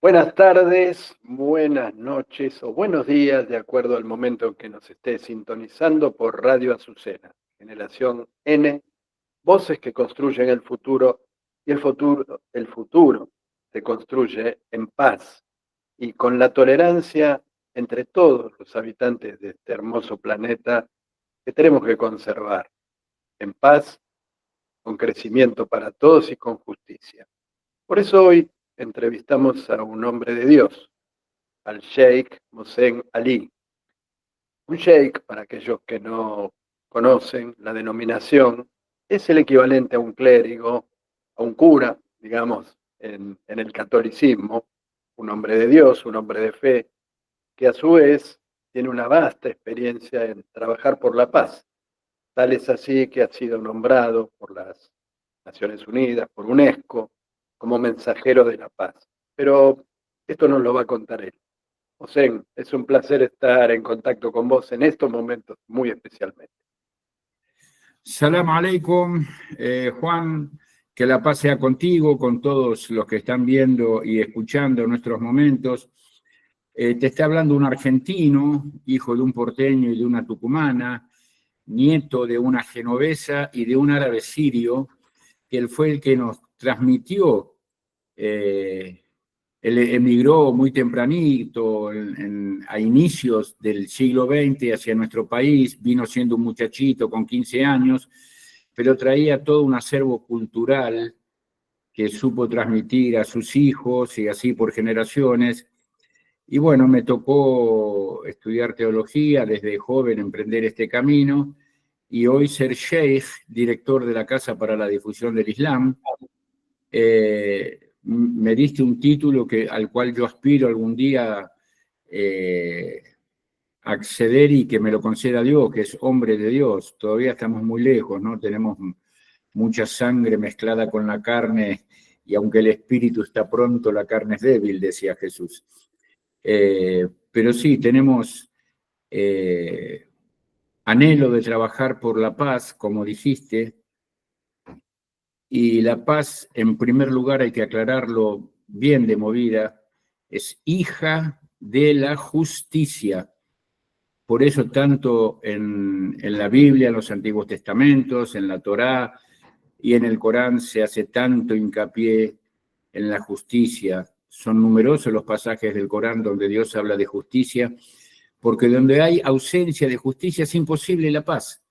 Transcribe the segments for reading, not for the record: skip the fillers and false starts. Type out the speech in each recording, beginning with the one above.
Buenas tardes, buenas noches o buenos días, de acuerdo al momento en que nos esté sintonizando por Radio Azucena, Generación N, voces que construyen el futuro y el futuro se construye en paz y con la tolerancia entre todos los habitantes de este hermoso planeta que tenemos que conservar, en paz, con crecimiento para todos y con justicia. Por eso hoy entrevistamos a un hombre de Dios, al Sheikh Mohsen Ali. Un sheikh, para aquellos que no conocen la denominación, es el equivalente a un clérigo, a un cura, digamos, en el catolicismo, un hombre de Dios, un hombre de fe, que a su vez tiene una vasta experiencia en trabajar por la paz. Tal es así que ha sido nombrado por las Naciones Unidas, por UNESCO, como mensajero de la paz. Pero esto nos lo va a contar él. Mohsen, es un placer estar en contacto con vos en estos momentos, muy especialmente. Salam aleikum, Juan, que la paz sea contigo, con todos los que están viendo y escuchando nuestros momentos. Te está hablando un argentino, hijo de un porteño y de una tucumana, nieto de una genovesa y de un árabe sirio, que él fue el que nos transmitió. Él emigró muy tempranito, a inicios del siglo XX hacia nuestro país, vino siendo un muchachito con 15 años, pero traía todo un acervo cultural que supo transmitir a sus hijos y así por generaciones. Y bueno, me tocó estudiar teología desde joven, emprender este camino, y hoy ser sheikh, director de la Casa para la Difusión del Islam. Me diste un título al cual yo aspiro algún día acceder y que me lo conceda Dios, que es hombre de Dios. Todavía estamos muy lejos, ¿no? Tenemos mucha sangre mezclada con la carne y aunque el espíritu está pronto, la carne es débil, decía Jesús. Pero sí, tenemos anhelo de trabajar por la paz, como dijiste. Y la paz, en primer lugar, hay que aclararlo bien de movida, es hija de la justicia. Por eso tanto en la Biblia, en los Antiguos Testamentos, en la Torá y en el Corán se hace tanto hincapié en la justicia. Son numerosos los pasajes del Corán donde Dios habla de justicia, porque donde hay ausencia de justicia es imposible la paz.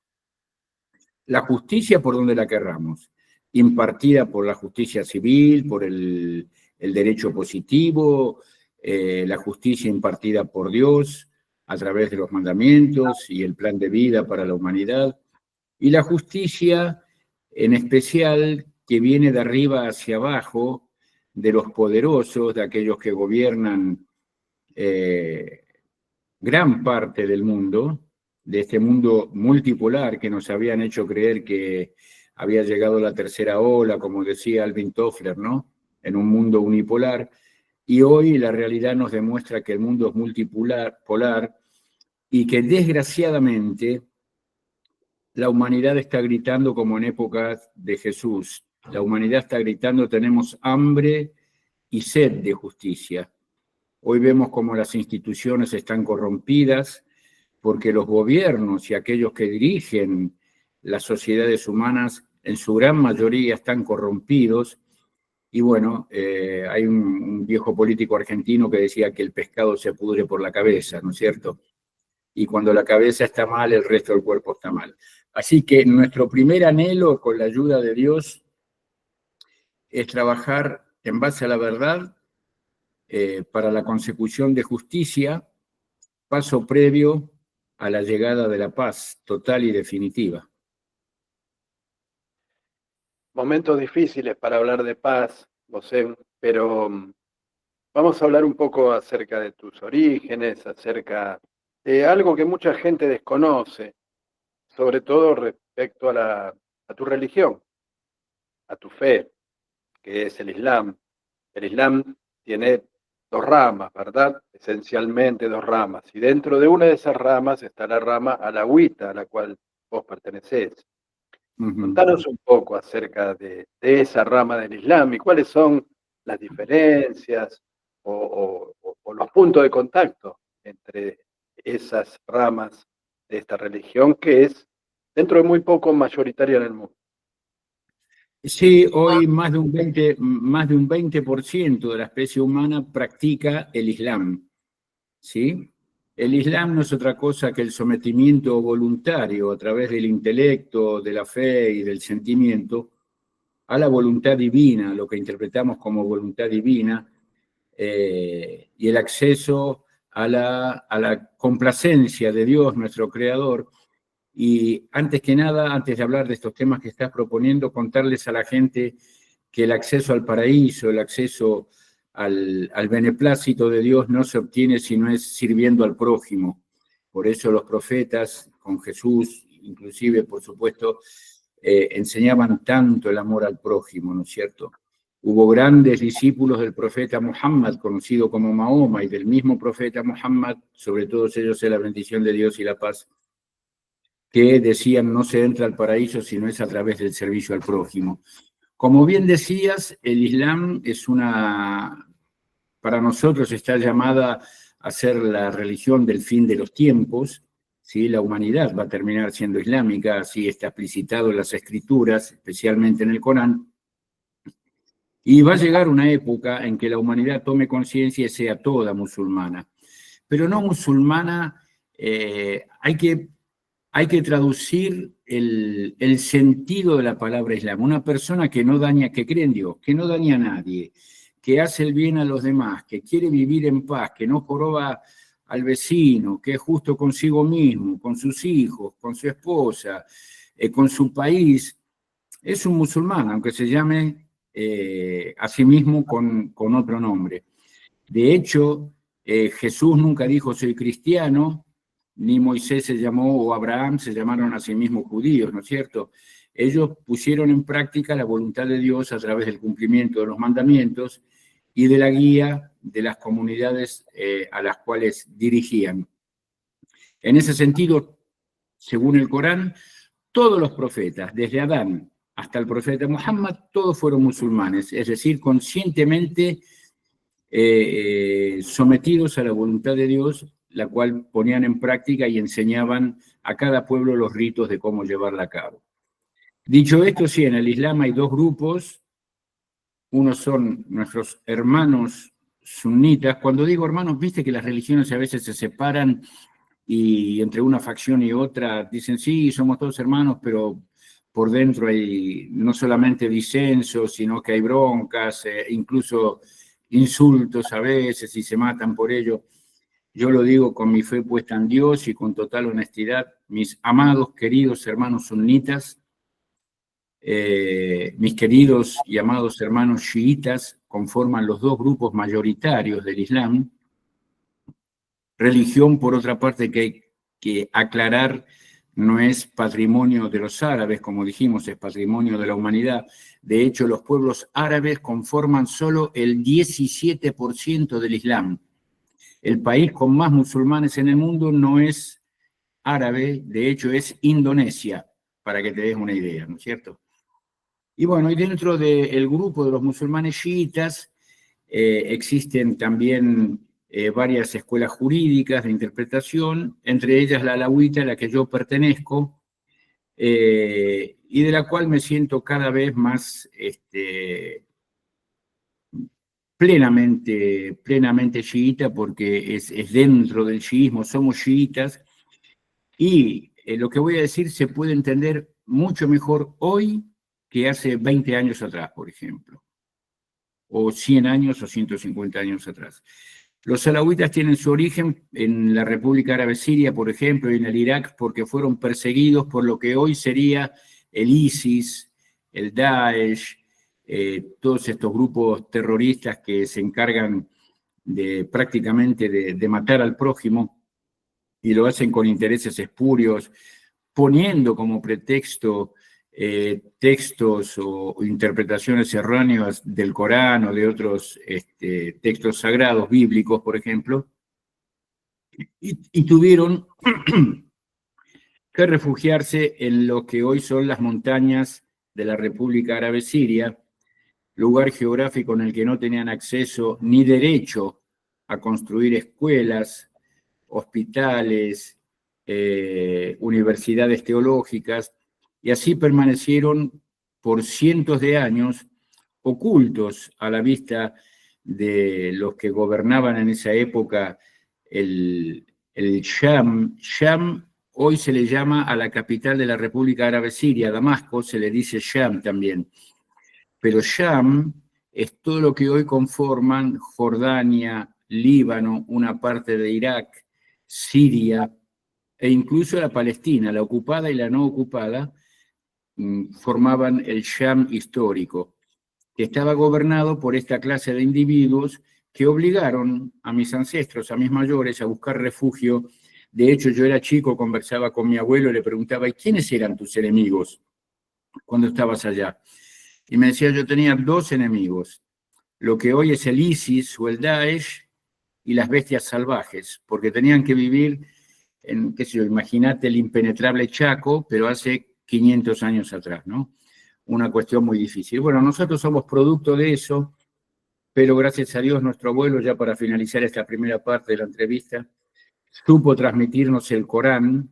La justicia por donde la querramos, impartida por la justicia civil, por el derecho positivo, la justicia impartida por Dios a través de los mandamientos y el plan de vida para la humanidad, y la justicia en especial que viene de arriba hacia abajo, de los poderosos, de aquellos que gobiernan gran parte del mundo, de este mundo multipolar que nos habían hecho creer que había llegado la tercera ola, como decía Alvin Toffler, ¿no? En un mundo unipolar. Y hoy la realidad nos demuestra que el mundo es multipolar y que desgraciadamente la humanidad está gritando como en épocas de Jesús. La humanidad está gritando, tenemos hambre y sed de justicia. Hoy vemos cómo las instituciones están corrompidas porque los gobiernos y aquellos que dirigen las sociedades humanas en su gran mayoría están corrompidos. Y bueno, hay un viejo político argentino que decía que el pescado se pudre por la cabeza, ¿no es cierto? Y cuando la cabeza está mal, el resto del cuerpo está mal. Así que nuestro primer anhelo, con la ayuda de Dios, es trabajar en base a la verdad para la consecución de justicia, paso previo a la llegada de la paz total y definitiva. Momentos difíciles para hablar de paz, Mohsen, pero vamos a hablar un poco acerca de tus orígenes, acerca de algo que mucha gente desconoce, sobre todo respecto a tu religión, a tu fe, que es el Islam. El Islam tiene dos ramas, ¿verdad? Esencialmente dos ramas. Y dentro de una de esas ramas está la rama alawita, a la cual vos pertenecés. Contanos un poco acerca de esa rama del Islam y cuáles son las diferencias o los puntos de contacto entre esas ramas de esta religión que es, dentro de muy poco, mayoritaria en el mundo. Sí, hoy más de un 20% de la especie humana practica el Islam, ¿sí? El Islam no es otra cosa que el sometimiento voluntario a través del intelecto, de la fe y del sentimiento a la voluntad divina, lo que interpretamos como voluntad divina, y el acceso a la complacencia de Dios, nuestro Creador. Y antes que nada, antes de hablar de estos temas que estás proponiendo, contarles a la gente que el acceso al paraíso, el acceso al beneplácito de Dios no se obtiene si no es sirviendo al prójimo. Por eso los profetas, con Jesús, inclusive, por supuesto, enseñaban tanto el amor al prójimo, ¿no es cierto? Hubo grandes discípulos del profeta Muhammad, conocido como Mahoma, y del mismo profeta Muhammad, sobre todos ellos la bendición de Dios y la paz, que decían no se entra al paraíso si no es a través del servicio al prójimo. Como bien decías, el Islam es para nosotros está llamada a ser la religión del fin de los tiempos, ¿sí? La humanidad va a terminar siendo islámica, así está explicitado en las escrituras, especialmente en el Corán, y va a llegar una época en que la humanidad tome conciencia y sea toda musulmana. Pero no musulmana, hay que traducir el sentido de la palabra Islam. Una persona que no daña, que cree en Dios, que no daña a nadie, que hace el bien a los demás, que quiere vivir en paz, que no joroba al vecino, que es justo consigo mismo, con sus hijos, con su esposa, con su país, es un musulmán, aunque se llame a sí mismo con otro nombre. De hecho, Jesús nunca dijo soy cristiano, ni Moisés se llamó, o Abraham se llamaron a sí mismos judíos, ¿no es cierto? Ellos pusieron en práctica la voluntad de Dios a través del cumplimiento de los mandamientos y de la guía de las comunidades a las cuales dirigían. En ese sentido, según el Corán, todos los profetas, desde Adán hasta el profeta Muhammad, todos fueron musulmanes, es decir, conscientemente sometidos a la voluntad de Dios, la cual ponían en práctica y enseñaban a cada pueblo los ritos de cómo llevarla a cabo. Dicho esto, sí, en el Islam hay dos grupos. Unos son nuestros hermanos sunitas. Cuando digo hermanos, viste que las religiones a veces se separan y entre una facción y otra dicen, sí, somos todos hermanos, pero por dentro hay no solamente disensos, sino que hay broncas, incluso insultos a veces y se matan por ello. Yo lo digo con mi fe puesta en Dios y con total honestidad, mis amados, queridos hermanos sunitas, mis queridos y amados hermanos chiitas conforman los dos grupos mayoritarios del Islam. Religión, por otra parte, que hay que aclarar, no es patrimonio de los árabes, como dijimos, es patrimonio de la humanidad. De hecho, los pueblos árabes conforman solo el 17% del Islam. El país con más musulmanes en el mundo no es árabe, de hecho es Indonesia, para que te des una idea, ¿no es cierto? Y bueno, y dentro del grupo de los musulmanes chiitas existen también varias escuelas jurídicas de interpretación, entre ellas la alauita, a la que yo pertenezco, y de la cual me siento cada vez más plenamente chiita, porque es dentro del chiismo, somos chiitas, y lo que voy a decir se puede entender mucho mejor hoy que hace 20 años atrás, por ejemplo, o 100 años o 150 años atrás. Los alauitas tienen su origen en la República Árabe Siria, por ejemplo, y en el Irak, porque fueron perseguidos por lo que hoy sería el ISIS, el Daesh, todos estos grupos terroristas que se encargan prácticamente de matar al prójimo, y lo hacen con intereses espurios, poniendo como pretexto textos o interpretaciones erróneas del Corán o de otros textos sagrados bíblicos, por ejemplo, y tuvieron que refugiarse en lo que hoy son las montañas de la República Árabe Siria, lugar geográfico en el que no tenían acceso ni derecho a construir escuelas, hospitales, universidades teológicas, y así permanecieron por cientos de años ocultos a la vista de los que gobernaban en esa época el Sham. Sham hoy se le llama a la capital de la República Árabe Siria, Damasco, se le dice Sham también. Pero Sham es todo lo que hoy conforman Jordania, Líbano, una parte de Irak, Siria e incluso la Palestina, la ocupada y la no ocupada, formaban el Sham histórico, que estaba gobernado por esta clase de individuos que obligaron a mis ancestros, a mis mayores, a buscar refugio. De hecho, yo era chico, conversaba con mi abuelo y le preguntaba, ¿y quiénes eran tus enemigos cuando estabas allá? Y me decía, yo tenía dos enemigos, lo que hoy es el ISIS o el Daesh y las bestias salvajes, porque tenían que vivir en, qué sé yo, imagínate el impenetrable Chaco, pero hace 500 años atrás, ¿no? Una cuestión muy difícil. Bueno, nosotros somos producto de eso, pero gracias a Dios nuestro abuelo, ya para finalizar esta primera parte de la entrevista, supo transmitirnos el Corán.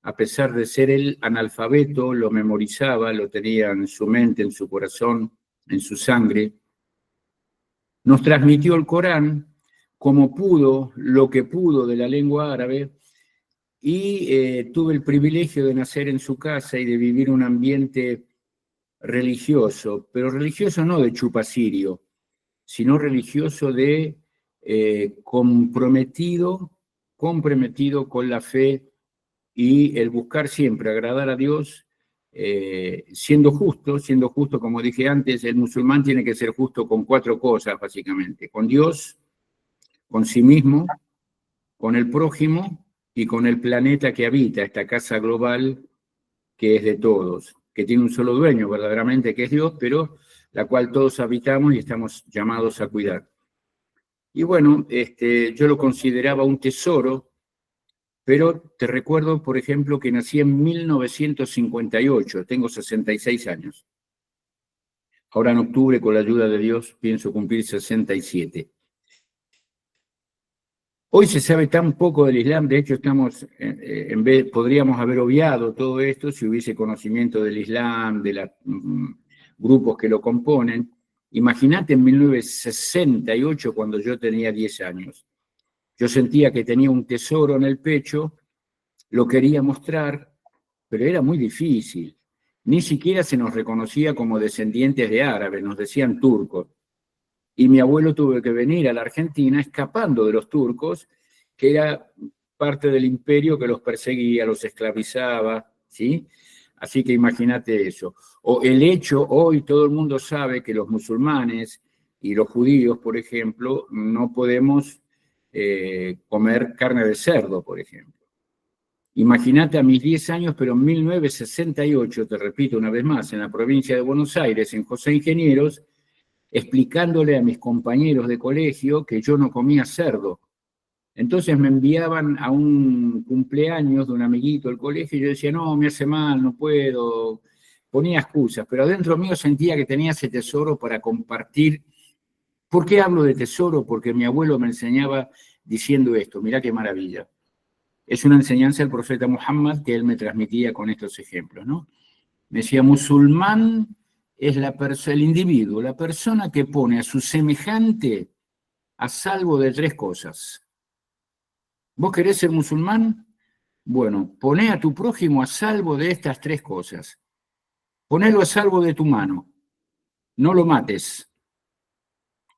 A pesar de ser él analfabeto, lo memorizaba, lo tenía en su mente, en su corazón, en su sangre. Nos transmitió el Corán como pudo, lo que pudo de la lengua árabe, y tuve el privilegio de nacer en su casa y de vivir un ambiente religioso, pero religioso no de chupacirio, sino religioso de comprometido con la fe y el buscar siempre agradar a Dios, siendo justo, como dije antes, el musulmán tiene que ser justo con 4 cosas, básicamente: con Dios, con sí mismo, con el prójimo y con el planeta que habita, esta casa global que es de todos, que tiene un solo dueño verdaderamente, que es Dios, pero la cual todos habitamos y estamos llamados a cuidar. Y bueno, yo lo consideraba un tesoro, pero te recuerdo, por ejemplo, que nací en 1958, tengo 66 años. Ahora en octubre, con la ayuda de Dios, pienso cumplir 67. Hoy se sabe tan poco del Islam, de hecho podríamos haber obviado todo esto si hubiese conocimiento del Islam, de los grupos que lo componen. Imagínate en 1968, cuando yo tenía 10 años. Yo sentía que tenía un tesoro en el pecho, lo quería mostrar, pero era muy difícil. Ni siquiera se nos reconocía como descendientes de árabes, nos decían turcos. Y mi abuelo tuvo que venir a la Argentina escapando de los turcos, que era parte del imperio que los perseguía, los esclavizaba, ¿sí? Así que imagínate eso. O el hecho, hoy todo el mundo sabe que los musulmanes y los judíos, por ejemplo, no podemos comer carne de cerdo, por ejemplo. Imagínate a mis 10 años, pero en 1968, te repito una vez más, en la provincia de Buenos Aires, en José Ingenieros, explicándole a mis compañeros de colegio que yo no comía cerdo. Entonces me enviaban a un cumpleaños de un amiguito del colegio y yo decía, no, me hace mal, no puedo. Ponía excusas, pero adentro mío sentía que tenía ese tesoro para compartir. ¿Por qué hablo de tesoro? Porque mi abuelo me enseñaba diciendo esto, mirá qué maravilla. Es una enseñanza del profeta Muhammad que él me transmitía con estos ejemplos, ¿no? Me decía, musulmán es el individuo, la persona que pone a su semejante a salvo de 3 cosas. ¿Vos querés ser musulmán? Bueno, poné a tu prójimo a salvo de estas 3 cosas. Ponelo a salvo de tu mano. No lo mates.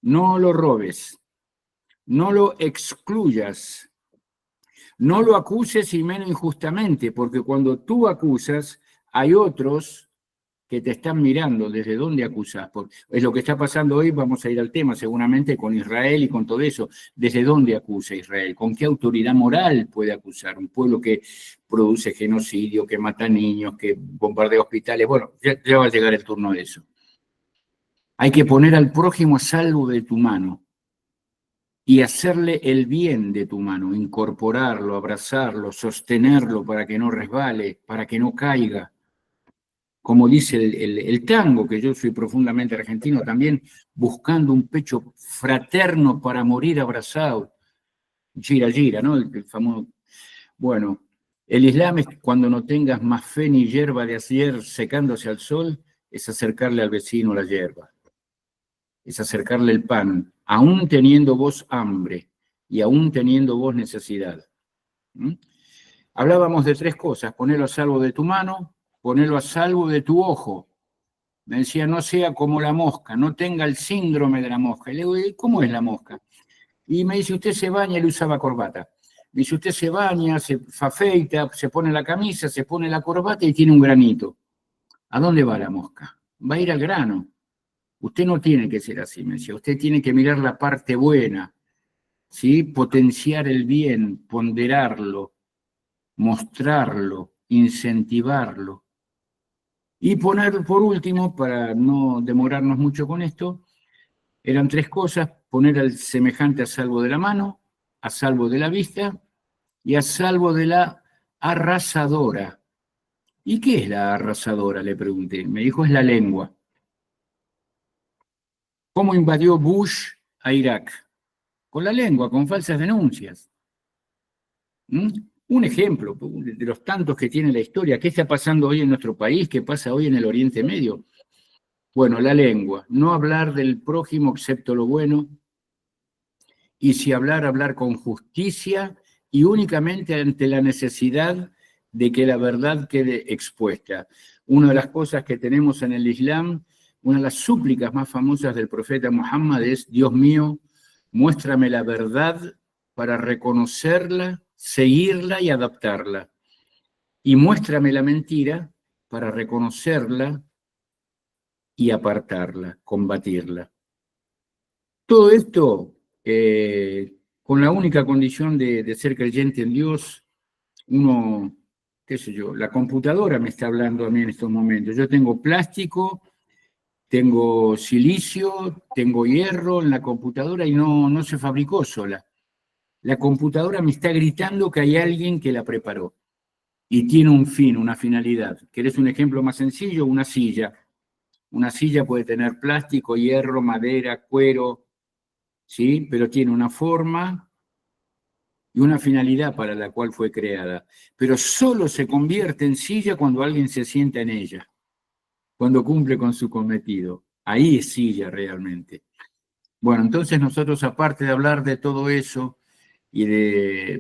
No lo robes. No lo excluyas. No lo acuses y menos injustamente, porque cuando tú acusas, hay otros que te están mirando desde dónde acusas. Es lo que está pasando hoy, vamos a ir al tema seguramente con Israel y con todo eso. ¿Desde dónde acusa Israel? ¿Con qué autoridad moral puede acusar? Un pueblo que produce genocidio, que mata niños, que bombardea hospitales. Bueno, ya va a llegar el turno de eso. Hay que poner al prójimo a salvo de tu mano y hacerle el bien de tu mano, incorporarlo, abrazarlo, sostenerlo para que no resbale, para que no caiga. como dice el tango, que yo soy profundamente argentino también, buscando un pecho fraterno para morir abrazado. Gira, gira, ¿no? El famoso. Bueno, el Islam es cuando no tengas más fe ni hierba de ayer secándose al sol, es acercarle al vecino la hierba, es acercarle el pan, aún teniendo vos hambre y aún teniendo vos necesidad. ¿Mm? Hablábamos de 3 cosas: ponerlo a salvo de tu mano, ponerlo a salvo de tu ojo. Me decía, no sea como la mosca, no tenga el síndrome de la mosca. Y le digo, ¿cómo es la mosca? Y me dice, usted se baña, él usaba corbata. Me dice, usted se baña, se afeita, se pone la camisa, se pone la corbata y tiene un granito. ¿A dónde va la mosca? Va a ir al grano. Usted no tiene que ser así, me decía. Usted tiene que mirar la parte buena, ¿sí? Potenciar el bien, ponderarlo, mostrarlo, incentivarlo. Y poner, por último, para no demorarnos mucho con esto, eran 3 cosas: poner al semejante a salvo de la mano, a salvo de la vista y a salvo de la arrasadora. ¿Y qué es la arrasadora?, le pregunté. Me dijo, es la lengua. ¿Cómo invadió Bush a Irak? Con la lengua, con falsas denuncias. ¿Mm? Un ejemplo de los tantos que tiene la historia. ¿Qué está pasando hoy en nuestro país? ¿Qué pasa hoy en el Oriente Medio? Bueno, la lengua. No hablar del prójimo excepto lo bueno. Y si hablar, hablar con justicia y únicamente ante la necesidad de que la verdad quede expuesta. Una de las cosas que tenemos en el Islam, una de las súplicas más famosas del profeta Muhammad es: Dios mío, muéstrame la verdad para reconocerla, seguirla y adaptarla. Y muéstrame la mentira para reconocerla y apartarla, combatirla. Todo esto, con la única condición de ser creyente en Dios. Uno, qué sé yo, la computadora me está hablando a mí en estos momentos. Yo tengo plástico, tengo silicio, tengo hierro en la computadora y no se fabricó sola. La computadora me está gritando que hay alguien que la preparó y tiene un fin, una finalidad. ¿Querés un ejemplo más sencillo? Una silla. Una silla puede tener plástico, hierro, madera, cuero, ¿sí? Pero tiene una forma y una finalidad para la cual fue creada. Pero solo se convierte en silla cuando alguien se sienta en ella, cuando cumple con su cometido. Ahí es silla realmente. Bueno, entonces nosotros, aparte de hablar de todo eso,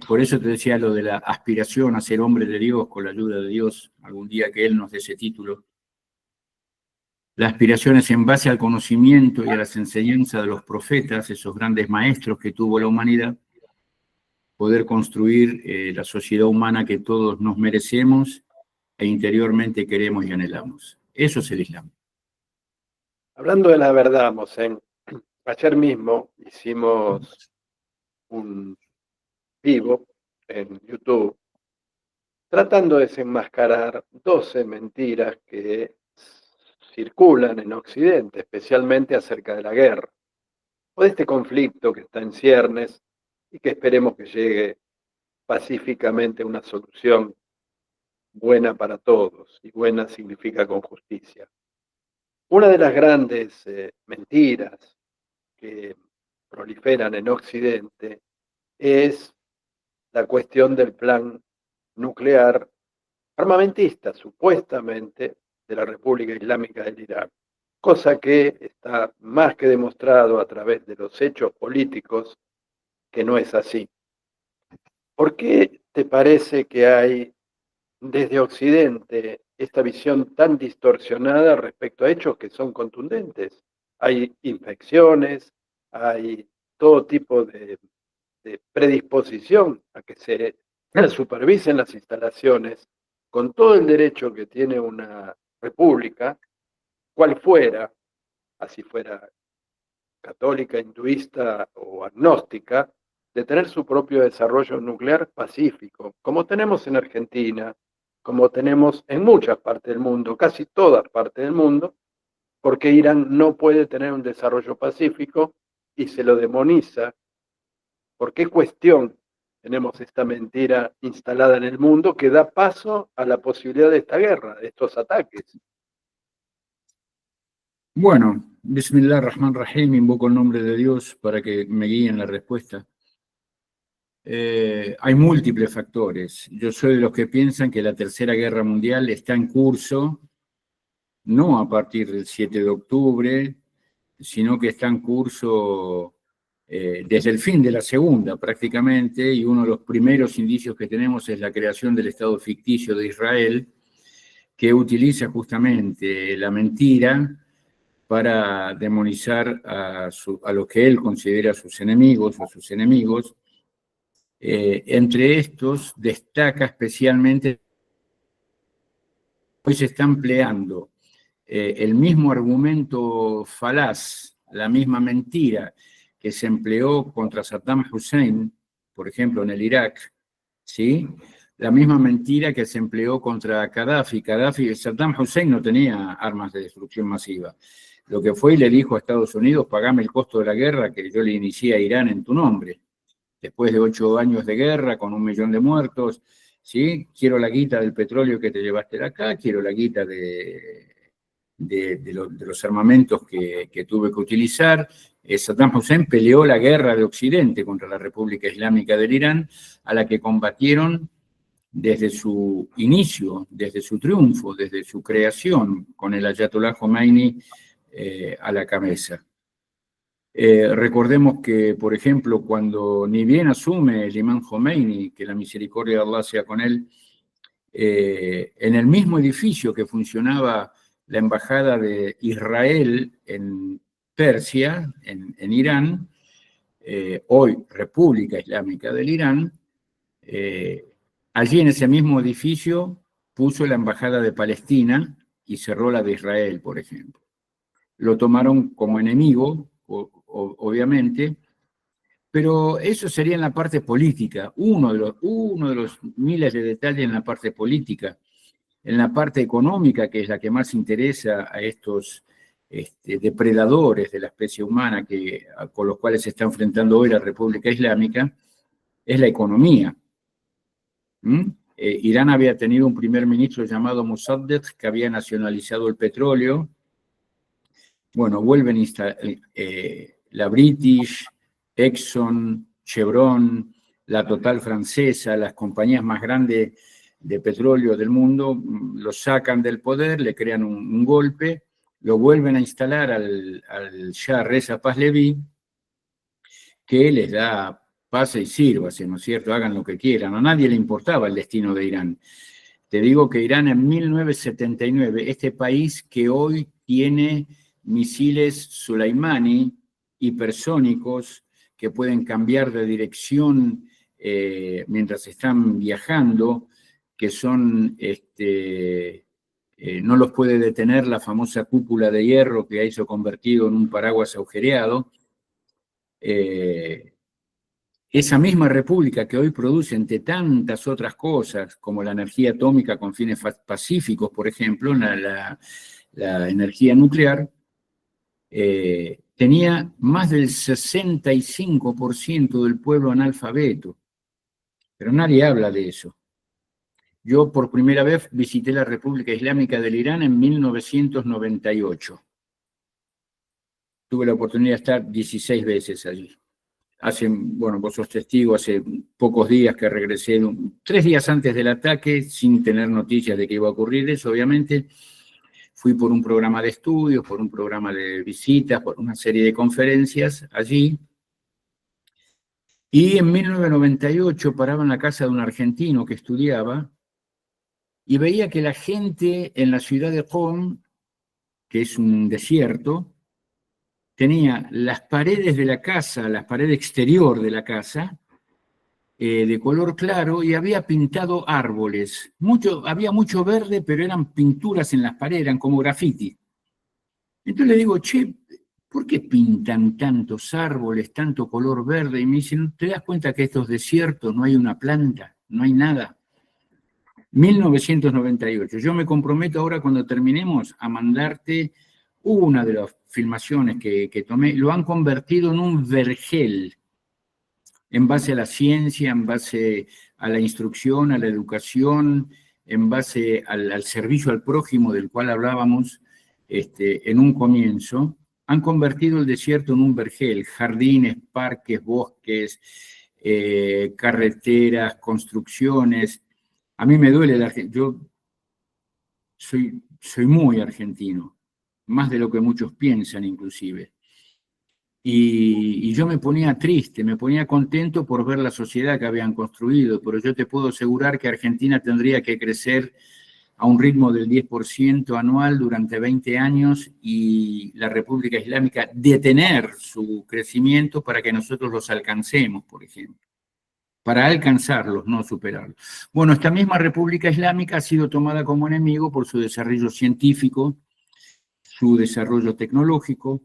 por eso te decía lo de la aspiración a ser hombre de Dios, con la ayuda de Dios, algún día que Él nos dé ese título. La aspiración es en base al conocimiento y a las enseñanzas de los profetas, esos grandes maestros que tuvo la humanidad, poder construir la sociedad humana que todos nos merecemos e interiormente queremos y anhelamos. Eso es el Islam. Hablando de la verdad, Mosén, ayer mismo hicimos un vivo en YouTube tratando de desenmascarar 12 mentiras que circulan en Occidente, especialmente acerca de la guerra o de este conflicto que está en ciernes y que esperemos que llegue pacíficamente a una solución buena para todos, y buena significa con justicia. Una de las grandes mentiras que proliferan en Occidente es la cuestión del plan nuclear armamentista, supuestamente, de la República Islámica del Irán, cosa que está más que demostrado a través de los hechos políticos que no es así. ¿Por qué te parece que hay desde Occidente esta visión tan distorsionada respecto a hechos que son contundentes? Hay infecciones, hay todo tipo de predisposición a que se supervisen las instalaciones con todo el derecho que tiene una república, cual fuera, así fuera católica, hinduista o agnóstica, de tener su propio desarrollo nuclear pacífico, como tenemos en Argentina, como tenemos en muchas partes del mundo, casi todas partes del mundo, porque Irán no puede tener un desarrollo pacífico y se lo demoniza. ¿Por qué cuestión tenemos esta mentira instalada en el mundo que da paso a la posibilidad de esta guerra, de estos ataques? Bueno, Bismillah ar-Rahman ar-Rahim, invoco el nombre de Dios para que me guíen la respuesta. Hay múltiples factores. Yo soy de los que piensan que la Tercera Guerra Mundial está en curso, no a partir del 7 de octubre, sino que está en curso desde el fin de la Segunda prácticamente, y uno de los primeros indicios que tenemos es la creación del Estado ficticio de Israel, que utiliza justamente la mentira para demonizar a lo que él considera sus enemigos o sus enemigos. Entre estos destaca especialmente, hoy se está empleando el mismo argumento falaz, la misma mentira que se empleó contra Saddam Hussein, por ejemplo, en el Irak, ¿sí? La misma mentira que se empleó contra Gaddafi. Saddam Hussein no tenía armas de destrucción masiva. Lo que fue y le dijo a Estados Unidos, pagame el costo de la guerra que yo le inicié a Irán en tu nombre. Después de 8 años de guerra, con 1 millón de muertos, ¿sí? Quiero la guita del petróleo que te llevaste de acá, quiero la guita de los armamentos que tuve que utilizar. Saddam Hussein peleó la guerra de Occidente contra la República Islámica del Irán, a la que combatieron desde su inicio, desde su triunfo, desde su creación, con el Ayatollah Khomeini a la cabeza. Recordemos que, por ejemplo, cuando ni bien asume el imán Khomeini, que la misericordia de Allah sea con él, en el mismo edificio que funcionaba la embajada de Israel en Persia, en Irán, hoy República Islámica del Irán, allí en ese mismo edificio puso la embajada de Palestina y cerró la de Israel, por ejemplo. Lo tomaron como enemigo, obviamente, pero eso sería en la parte política, uno de los miles de detalles en la parte política. En la parte económica, que es la que más interesa a estos depredadores de la especie humana con los cuales se está enfrentando hoy la República Islámica, es la economía. Irán había tenido un primer ministro llamado Mossadegh, que había nacionalizado el petróleo. Bueno, vuelven a instalar la British, Exxon, Chevron, la Total francesa, las compañías más grandes de petróleo del mundo, lo sacan del poder, le crean un golpe, lo vuelven a instalar al Shah Reza Pahlavi, que les da pase y sírvase, ¿no es cierto? Hagan lo que quieran. A nadie le importaba el destino de Irán. Te digo que Irán en 1979, este país que hoy tiene misiles Soleimani hipersónicos que pueden cambiar de dirección mientras están viajando, que son, no los puede detener la famosa cúpula de hierro que ha hecho convertido en un paraguas agujereado. Esa misma república que hoy produce, entre tantas otras cosas, como la energía atómica con fines pacíficos, por ejemplo, la energía nuclear, tenía más del 65% del pueblo analfabeto, pero nadie habla de eso. Yo por primera vez visité la República Islámica del Irán en 1998. Tuve la oportunidad de estar 16 veces allí. Bueno, vos sos testigo, hace pocos días que regresé, 3 días antes del ataque, sin tener noticias de que iba a ocurrir eso, obviamente. Fui por un programa de estudios, por un programa de visitas, por una serie de conferencias allí. Y en 1998 paraba en la casa de un argentino que estudiaba y veía que la gente en la ciudad de Qom, que es un desierto, tenía las paredes de la casa, la pared exterior de la casa, de color claro, y había pintado árboles. Había mucho verde, pero eran pinturas en las paredes, eran como graffiti. Entonces le digo, che, ¿por qué pintan tantos árboles, tanto color verde? Y me dicen, ¿te das cuenta que estos desiertos no hay una planta, no hay nada? 1998. Yo me comprometo ahora cuando terminemos a mandarte una de las filmaciones que tomé. Lo han convertido en un vergel en base a la ciencia, en base a la instrucción, a la educación, en base al servicio al prójimo del cual hablábamos en un comienzo, han convertido el desierto en un vergel, jardines, parques, bosques, carreteras, construcciones. A mí me duele yo soy muy argentino, más de lo que muchos piensan inclusive. Y yo me ponía triste, me ponía contento por ver la sociedad que habían construido, pero yo te puedo asegurar que Argentina tendría que crecer a un ritmo del 10% anual durante 20 años y la República Islámica detener su crecimiento para que nosotros los alcancemos, por ejemplo. Para alcanzarlos, no superarlos. Bueno, esta misma República Islámica ha sido tomada como enemigo por su desarrollo científico, su desarrollo tecnológico,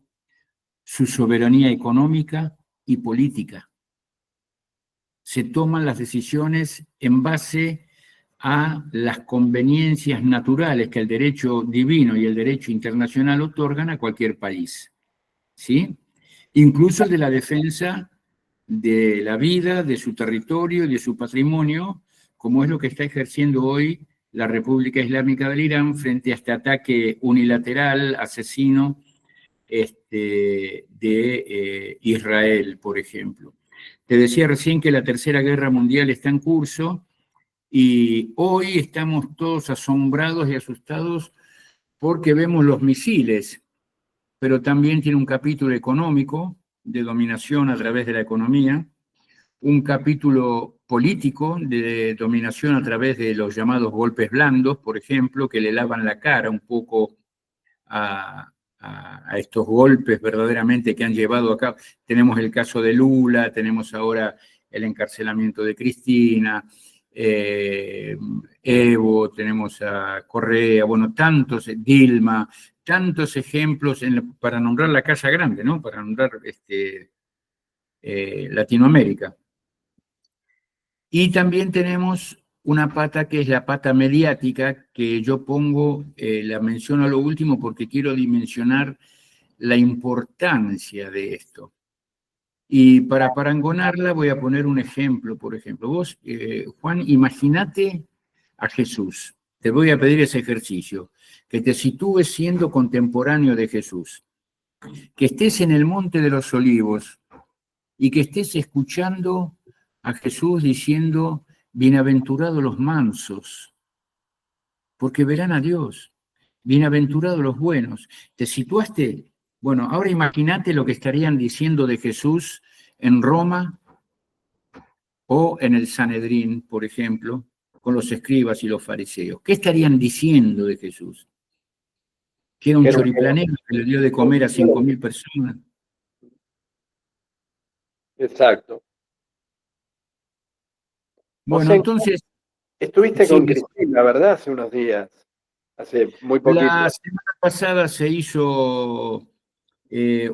su soberanía económica y política. Se toman las decisiones en base a las conveniencias naturales que el derecho divino y el derecho internacional otorgan a cualquier país, ¿sí? Incluso el de la defensa de la vida, de su territorio y de su patrimonio, como es lo que está ejerciendo hoy la República Islámica del Irán frente a este ataque unilateral, asesino, de Israel, por ejemplo. Te decía recién que la Tercera Guerra Mundial está en curso y hoy estamos todos asombrados y asustados porque vemos los misiles, pero también tiene un capítulo económico de dominación a través de la economía, un capítulo político de dominación a través de los llamados golpes blandos, por ejemplo, que le lavan la cara un poco a estos golpes verdaderamente que han llevado a cabo. Tenemos el caso de Lula, tenemos ahora el encarcelamiento de Cristina, Evo, tenemos a Correa, bueno, tantos, Dilma, tantos ejemplos para nombrar la Casa Grande, ¿no? Para nombrar Latinoamérica. Y también tenemos una pata que es la pata mediática, que yo pongo, la menciono a lo último porque quiero dimensionar la importancia de esto. Y para parangonarla voy a poner un ejemplo, por ejemplo. Vos, Juan, imagínate a Jesús. Te voy a pedir ese ejercicio, que te sitúes siendo contemporáneo de Jesús, que estés en el Monte de los Olivos y que estés escuchando a Jesús diciendo: bienaventurados los mansos, porque verán a Dios. Bienaventurados los buenos. ¿Te situaste? Bueno, ahora imagínate lo que estarían diciendo de Jesús en Roma o en el Sanedrín, por ejemplo, con los escribas y los fariseos. ¿Qué estarían diciendo de Jesús? Que era un choriplanero que le dio de comer a 5.000 personas. Exacto. Bueno, entonces... Estuviste con Cristina, ¿verdad? Hace unos días, hace muy poquito. La semana pasada se hizo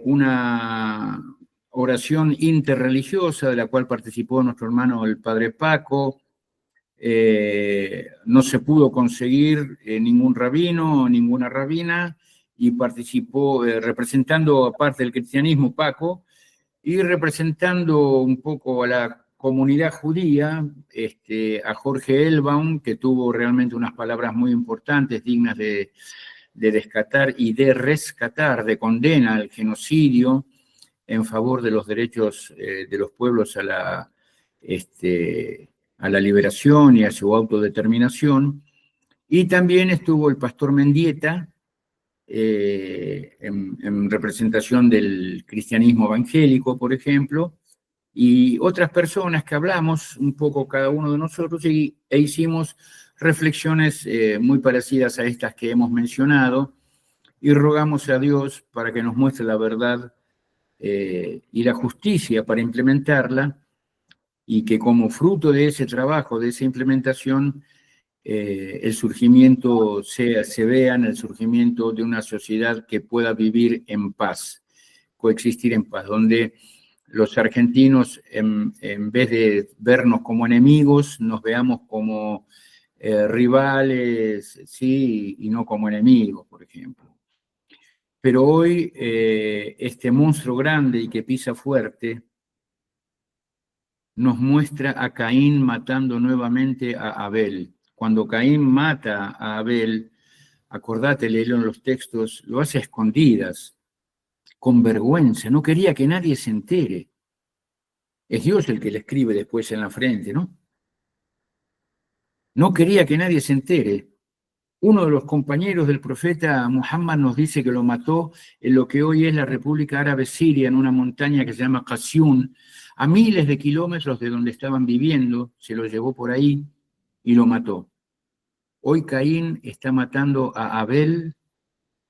una oración interreligiosa de la cual participó nuestro hermano el padre Paco. No se pudo conseguir ningún rabino o ninguna rabina y participó representando, aparte del cristianismo, Paco, y representando un poco a la comunidad judía, a Jorge Elbaum, que tuvo realmente unas palabras muy importantes, dignas de descatar y de rescatar, de condena al genocidio en favor de los derechos de los pueblos a la liberación y a su autodeterminación. Y también estuvo el pastor Mendieta, en representación del cristianismo evangélico, por ejemplo, y otras personas que hablamos un poco cada uno de nosotros e hicimos reflexiones muy parecidas a estas que hemos mencionado y rogamos a Dios para que nos muestre la verdad y la justicia para implementarla y que como fruto de ese trabajo, de esa implementación, el surgimiento se vea en el surgimiento de una sociedad que pueda vivir en paz, coexistir en paz, donde los argentinos, en vez de vernos como enemigos, nos veamos como rivales, sí, y no como enemigos, por ejemplo. Pero hoy este monstruo grande y que pisa fuerte nos muestra a Caín matando nuevamente a Abel. Cuando Caín mata a Abel acordate, leyeron los textos, lo hace a escondidas, con vergüenza, no quería que nadie se entere. Es Dios el que le escribe después en la frente, ¿no? No quería que nadie se entere. Uno de los compañeros del profeta Muhammad nos dice que lo mató en lo que hoy es la República Árabe Siria, en una montaña que se llama Qasyun, a miles de kilómetros de donde estaban viviendo, se lo llevó por ahí y lo mató. Hoy Caín está matando a Abel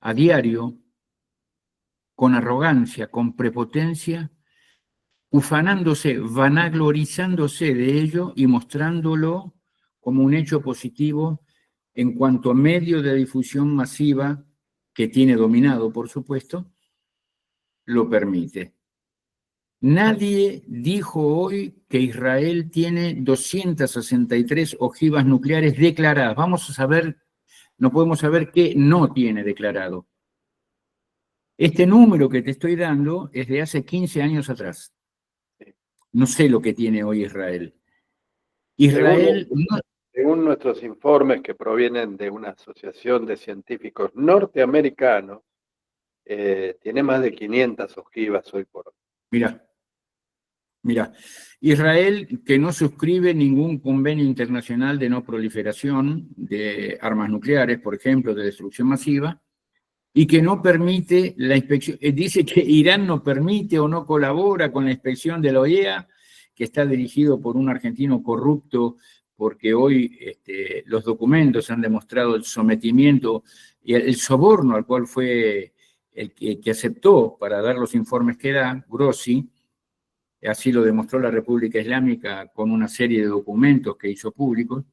a diario, con arrogancia, con prepotencia, ufanándose, vanaglorizándose de ello y mostrándolo como un hecho positivo en cuanto a medio de difusión masiva que tiene dominado, por supuesto, lo permite. Nadie dijo hoy que Israel tiene 263 ojivas nucleares declaradas. Vamos a saber, no podemos saber qué no tiene declarado. Este número que te estoy dando es de hace 15 años atrás. No sé lo que tiene hoy Israel. Israel no. Según nuestros informes que provienen de una asociación de científicos norteamericanos, tiene más de 500 ojivas hoy por hoy. Mira, Israel, que no suscribe ningún convenio internacional de no proliferación de armas nucleares, por ejemplo, de destrucción masiva, y que no permite la inspección, dice que Irán no permite o no colabora con la inspección de la OEA, que está dirigido por un argentino corrupto, porque hoy los documentos han demostrado el sometimiento y el soborno al cual fue el que aceptó para dar los informes que da, Grossi. Así lo demostró la República Islámica con una serie de documentos que hizo públicos,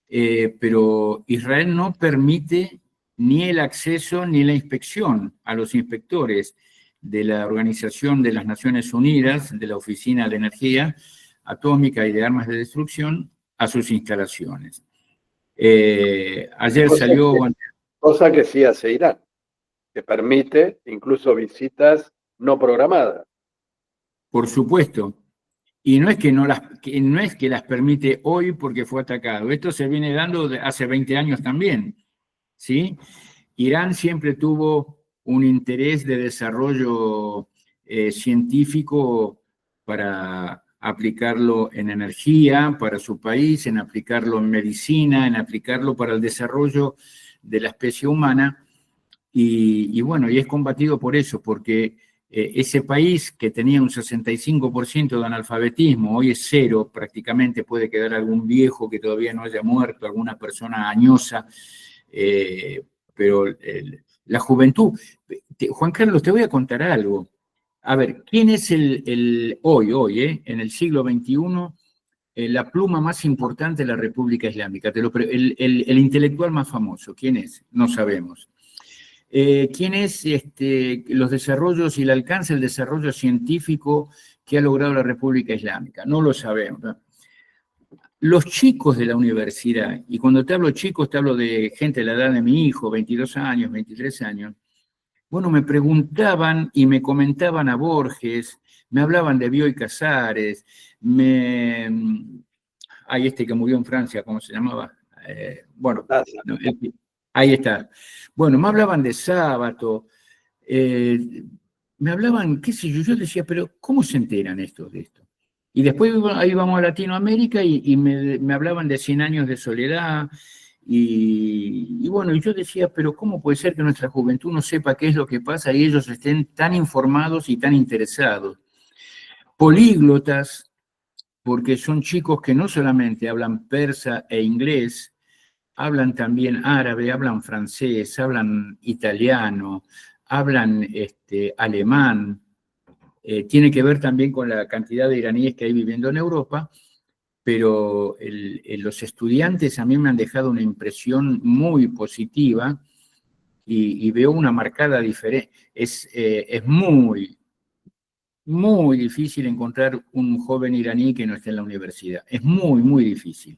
pero Israel no permite ni el acceso ni la inspección a los inspectores de la Organización de las Naciones Unidas, de la Oficina de Energía Atómica y de Armas de Destrucción, a sus instalaciones. Ayer salió... Cosa que sí hace Irán, que permite incluso visitas no programadas. Por supuesto. Y no es que las permite hoy porque fue atacado. Esto se viene dando hace 20 años también, ¿sí? Irán siempre tuvo un interés de desarrollo científico para aplicarlo en energía para su país, en aplicarlo en medicina, en aplicarlo para el desarrollo de la especie humana. Y bueno, y es combatido por eso, porque ese país que tenía un 65% de analfabetismo, hoy es cero, prácticamente puede quedar algún viejo que todavía no haya muerto, alguna persona añosa, pero la juventud... Juan Carlos, te voy a contar algo. A ver, ¿quién es hoy, en el siglo XXI, la pluma más importante de la República Islámica? El intelectual más famoso, ¿quién es? No sabemos. ¿Quién es los desarrollos y el alcance del desarrollo científico que ha logrado la República Islámica? No lo sabemos, ¿no? Los chicos de la universidad, y cuando te hablo chicos, te hablo de gente de la edad de mi hijo, 22 años, 23 años, bueno, me preguntaban y me comentaban a Borges, me hablaban de Bioy Casares, hay que murió en Francia, ¿cómo se llamaba? Bueno, no, ahí está. Bueno, me hablaban de Sábato, me hablaban, qué sé yo, yo decía, pero ¿cómo se enteran estos de esto? Y después ahí vamos a Latinoamérica y me hablaban de 100 años de soledad, y bueno, y yo decía, pero ¿cómo puede ser que nuestra juventud no sepa qué es lo que pasa y ellos estén tan informados y tan interesados? Políglotas, porque son chicos que no solamente hablan persa e inglés, hablan también árabe, hablan francés, hablan italiano, hablan alemán. Tiene que ver también con la cantidad de iraníes que hay viviendo en Europa, pero los estudiantes a mí me han dejado una impresión muy positiva y veo una marcada diferencia. Es muy, muy difícil encontrar un joven iraní que no esté en la universidad. Es muy, muy difícil.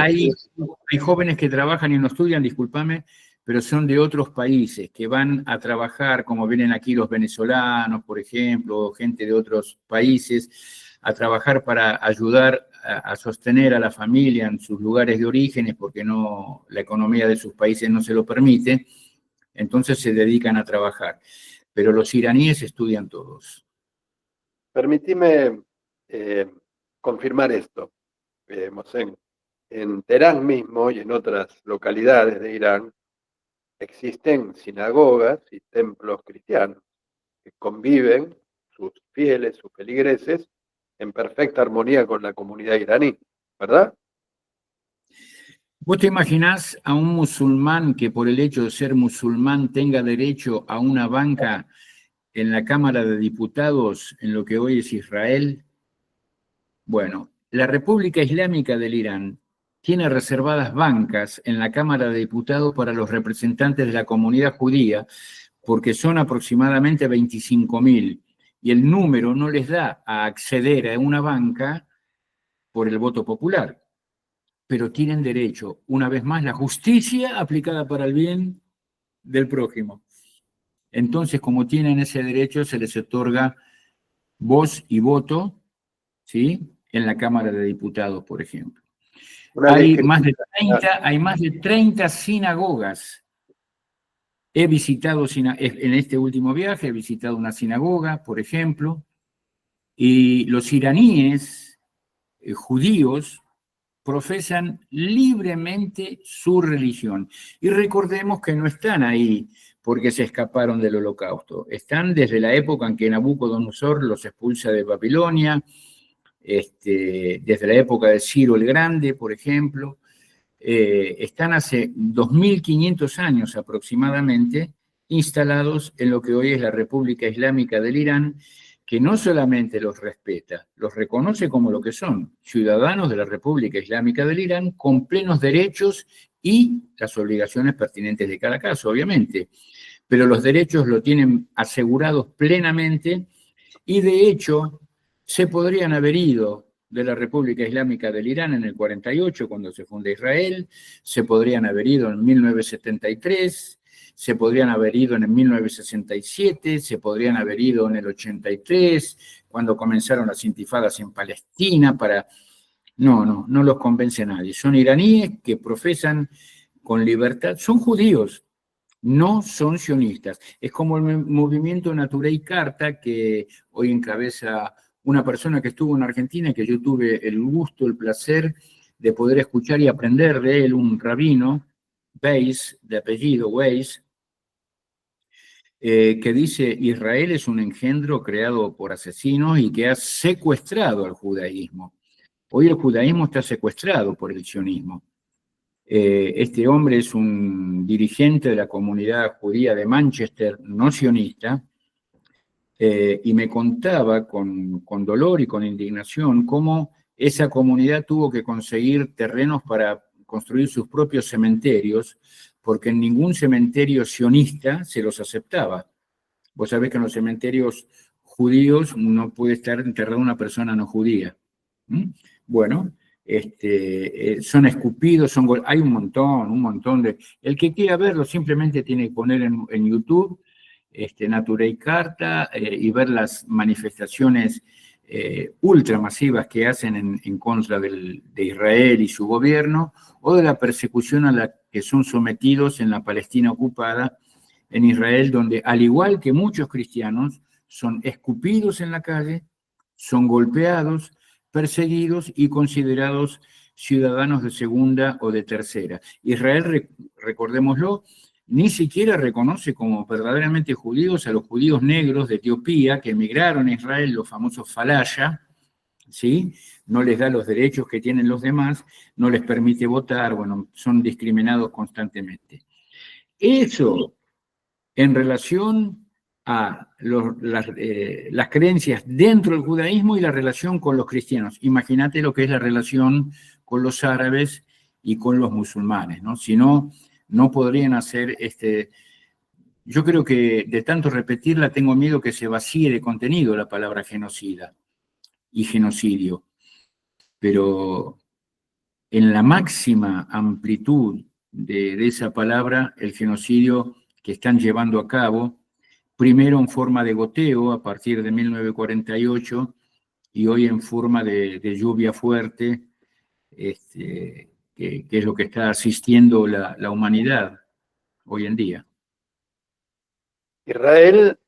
Hay jóvenes que trabajan y no estudian, discúlpame, pero son de otros países, que van a trabajar, como vienen aquí los venezolanos, por ejemplo, gente de otros países, a trabajar para ayudar a sostener a la familia en sus lugares de orígenes, porque no, la economía de sus países no se lo permite, entonces se dedican a trabajar. Pero los iraníes estudian todos. Permitime confirmar esto, Mohsen. En Teherán mismo y en otras localidades de Irán existen sinagogas y templos cristianos que conviven sus fieles, sus feligreses, en perfecta armonía con la comunidad iraní, ¿verdad? ¿Vos te imaginás a un musulmán que por el hecho de ser musulmán tenga derecho a una banca en la Cámara de Diputados en lo que hoy es Israel? Bueno, la República Islámica del Irán tiene reservadas bancas en la Cámara de Diputados para los representantes de la comunidad judía, porque son aproximadamente 25.000, y el número no les da a acceder a una banca por el voto popular. Pero tienen derecho, una vez más, la justicia aplicada para el bien del prójimo. Entonces, como tienen ese derecho, se les otorga voz y voto, ¿sí?, en la Cámara de Diputados, por ejemplo. Hay más de 30 sinagogas. He visitado, en este último viaje, he visitado una sinagoga, por ejemplo, y los iraníes judíos profesan libremente su religión. Y recordemos que no están ahí porque se escaparon del Holocausto. Están desde la época en que Nabucodonosor los expulsa de Babilonia, desde la época de Ciro el Grande, por ejemplo. Están hace 2.500 años aproximadamente instalados en lo que hoy es la República Islámica del Irán, que no solamente los respeta, los reconoce como lo que son, ciudadanos de la República Islámica del Irán, con plenos derechos y las obligaciones pertinentes de cada caso, obviamente. Pero los derechos lo tienen asegurados plenamente y, de hecho, se podrían haber ido de la República Islámica del Irán en el 48, cuando se funda Israel, se podrían haber ido en 1973, se podrían haber ido en el 1967, se podrían haber ido en el 83, cuando comenzaron las intifadas en Palestina, No los convence nadie. Son iraníes que profesan con libertad, son judíos, no son sionistas. Es como el movimiento Naturey Karta, que hoy encabeza una persona que estuvo en Argentina, que yo tuve el gusto, el placer de poder escuchar y aprender de él, un rabino, Weiss, de apellido Weiss, que dice: Israel es un engendro creado por asesinos y que ha secuestrado al judaísmo. Hoy el judaísmo está secuestrado por el sionismo. Este hombre es un dirigente de la comunidad judía de Manchester, no sionista, y me contaba con dolor y con indignación cómo esa comunidad tuvo que conseguir terrenos para construir sus propios cementerios, porque en ningún cementerio sionista se los aceptaba. Vos sabés que en los cementerios judíos no puede estar enterrada una persona no judía. Bueno, son escupidos, hay un montón de... El que quiera verlo simplemente tiene que poner en YouTube Naturey Karta y ver las manifestaciones ultramasivas que hacen en contra de Israel y su gobierno, o de la persecución a la que son sometidos en la Palestina ocupada, en Israel, donde, al igual que muchos cristianos, son escupidos en la calle, son golpeados, perseguidos y considerados ciudadanos de segunda o de tercera. Israel, recordémoslo, ni siquiera reconoce como verdaderamente judíos a los judíos negros de Etiopía que emigraron a Israel, los famosos Falaya, ¿sí? No les da los derechos que tienen los demás, no les permite votar, bueno, son discriminados constantemente. Eso, en relación a las creencias dentro del judaísmo y la relación con los cristianos. Imagínate lo que es la relación con los árabes y con los musulmanes, ¿no? Si no, no podrían hacer Yo creo que de tanto repetirla tengo miedo que se vacíe de contenido la palabra genocida y genocidio. Pero en la máxima amplitud de esa palabra, el genocidio que están llevando a cabo, primero en forma de goteo a partir de 1948, y hoy en forma de lluvia fuerte, que es lo que está asistiendo la humanidad hoy en día. Israel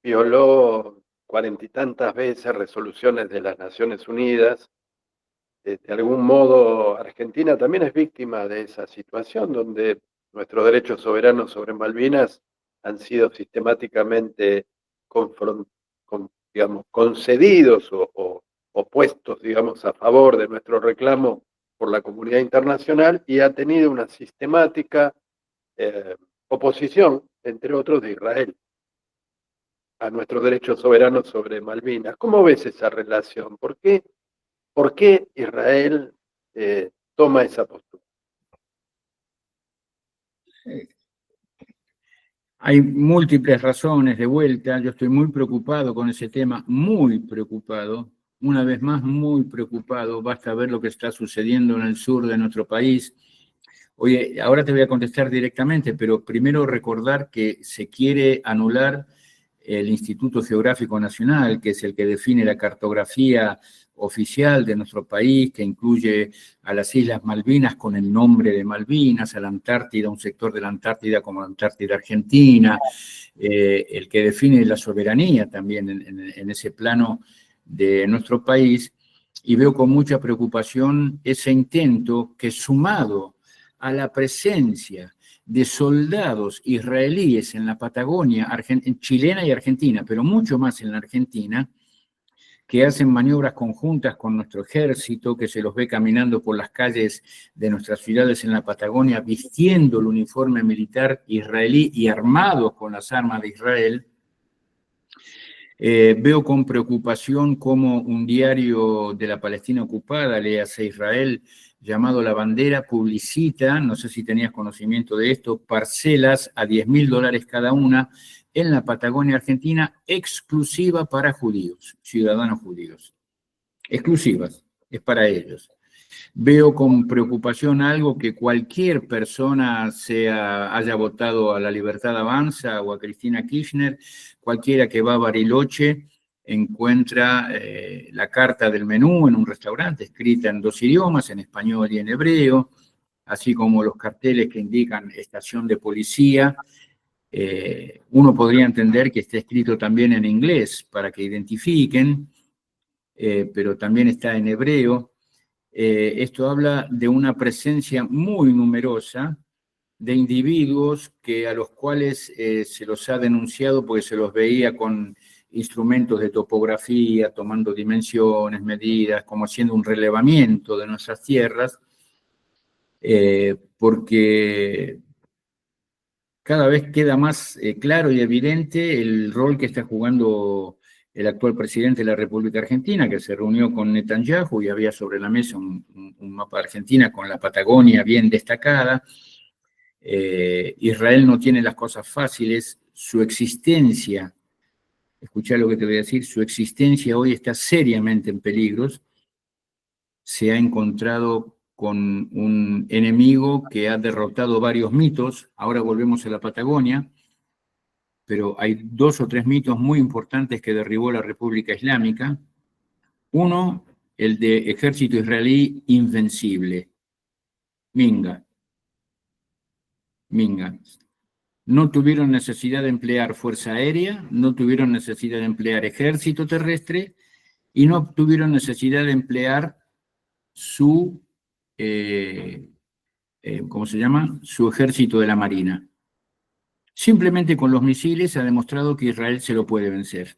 violó 40 y tantas veces resoluciones de las Naciones Unidas. De algún modo, Argentina también es víctima de esa situación donde nuestros derechos soberanos sobre Malvinas han sido sistemáticamente digamos, concedidos o puestos, digamos, a favor de nuestro reclamo por la comunidad internacional, y ha tenido una sistemática oposición, entre otros, de Israel a nuestros derechos soberanos sobre Malvinas. ¿Cómo ves esa relación? ¿Por qué Israel toma esa postura? Hay múltiples razones de vuelta. Yo estoy muy preocupado con ese tema, muy preocupado. Una vez más, muy preocupado. Basta ver lo que está sucediendo en el sur de nuestro país. Oye, ahora te voy a contestar directamente, pero primero recordar que se quiere anular el Instituto Geográfico Nacional, que es el que define la cartografía oficial de nuestro país, que incluye a las Islas Malvinas con el nombre de Malvinas, a la Antártida, un sector de la Antártida como la Antártida Argentina, el que define la soberanía también en ese plano de nuestro país, y veo con mucha preocupación ese intento que, sumado a la presencia de soldados israelíes en la Patagonia chilena y argentina, pero mucho más en la Argentina, que hacen maniobras conjuntas con nuestro ejército, que se los ve caminando por las calles de nuestras ciudades en la Patagonia, vistiendo el uniforme militar israelí y armados con las armas de Israel. Veo con preocupación cómo un diario de la Palestina ocupada, léase Israel, llamado La Bandera, publicita, no sé si tenías conocimiento de esto, parcelas a $10.000 cada una en la Patagonia Argentina, exclusiva para judíos, ciudadanos judíos. Exclusivas, es para ellos. Veo con preocupación algo que cualquier persona, haya votado a La Libertad Avanza o a Cristina Kirchner, cualquiera que va a Bariloche, encuentra la carta del menú en un restaurante, escrita en 2 idiomas, en español y en hebreo, así como los carteles que indican estación de policía. Uno podría entender que está escrito también en inglés para que identifiquen, pero también está en hebreo. Esto habla de una presencia muy numerosa de individuos a los cuales se los ha denunciado porque se los veía con instrumentos de topografía, tomando dimensiones, medidas, como haciendo un relevamiento de nuestras tierras, porque cada vez queda más claro y evidente el rol que está jugando el actual presidente de la República Argentina, que se reunió con Netanyahu y había sobre la mesa un mapa de Argentina con la Patagonia bien destacada. Israel no tiene las cosas fáciles, su existencia, escuchá lo que te voy a decir, su existencia hoy está seriamente en peligros. Se ha encontrado con un enemigo que ha derrotado varios mitos. Ahora volvemos a la Patagonia, pero hay 2 o 3 mitos muy importantes que derribó la República Islámica. Uno, el de ejército israelí invencible. Minga. No tuvieron necesidad de emplear fuerza aérea, no tuvieron necesidad de emplear ejército terrestre y no tuvieron necesidad de emplear su, ¿cómo se llama? Su ejército de la Marina. Simplemente con los misiles ha demostrado que Israel se lo puede vencer.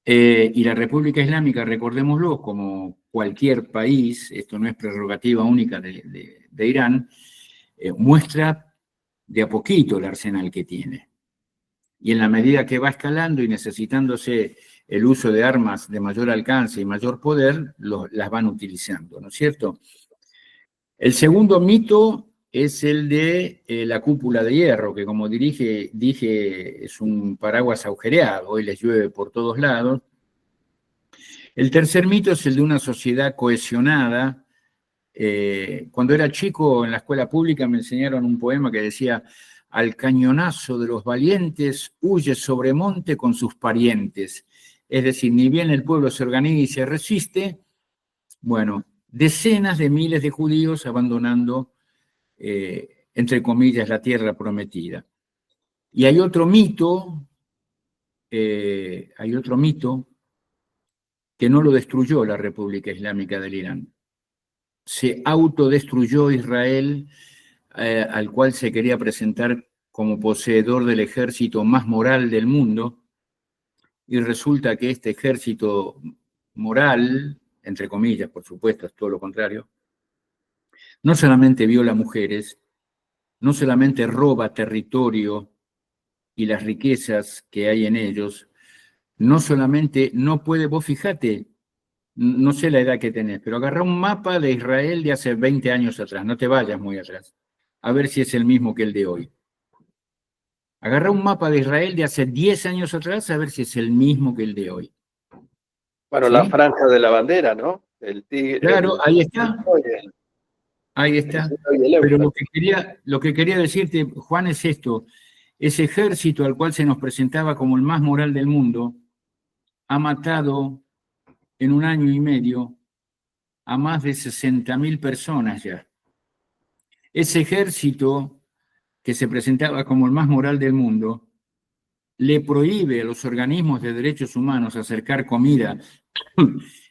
Y la República Islámica, recordémoslo, como cualquier país, esto no es prerrogativa única de Irán, muestra de a poquito el arsenal que tiene. Y en la medida que va escalando y necesitándose el uso de armas de mayor alcance y mayor poder, las van utilizando, ¿no es cierto? El segundo mito es el de la cúpula de hierro, que como dije, es un paraguas agujereado, hoy les llueve por todos lados. El tercer mito es el de una sociedad cohesionada. Cuando era chico en la escuela pública me enseñaron un poema que decía: al cañonazo de los valientes huye Sobremonte con sus parientes. Es decir, ni bien el pueblo se organiza y se resiste, bueno, decenas de miles de judíos abandonando, entre comillas, la tierra prometida. Y hay otro mito que no lo destruyó la República Islámica del Irán. Se autodestruyó Israel, al cual se quería presentar como poseedor del ejército más moral del mundo, y resulta que este ejército moral, entre comillas, por supuesto, es todo lo contrario, no solamente viola mujeres, no solamente roba territorio y las riquezas que hay en ellos, no solamente no puede, vos fijate, no sé la edad que tenés, pero agarrá un mapa de Israel de hace 20 años atrás, no te vayas muy atrás, a ver si es el mismo que el de hoy. Agarrá un mapa de Israel de hace 10 años atrás, a ver si es el mismo que el de hoy. Bueno, ¿Sí? la franja de la bandera, ¿no? El tigre, Claro, ahí está. Ahí está. Pero lo que quería decirte, Juan, es esto. Ese ejército al cual se nos presentaba como el más moral del mundo, ha matado en 1 año y medio a más de 60.000 personas ya. Ese ejército que se presentaba como el más moral del mundo, le prohíbe a los organismos de derechos humanos acercar comida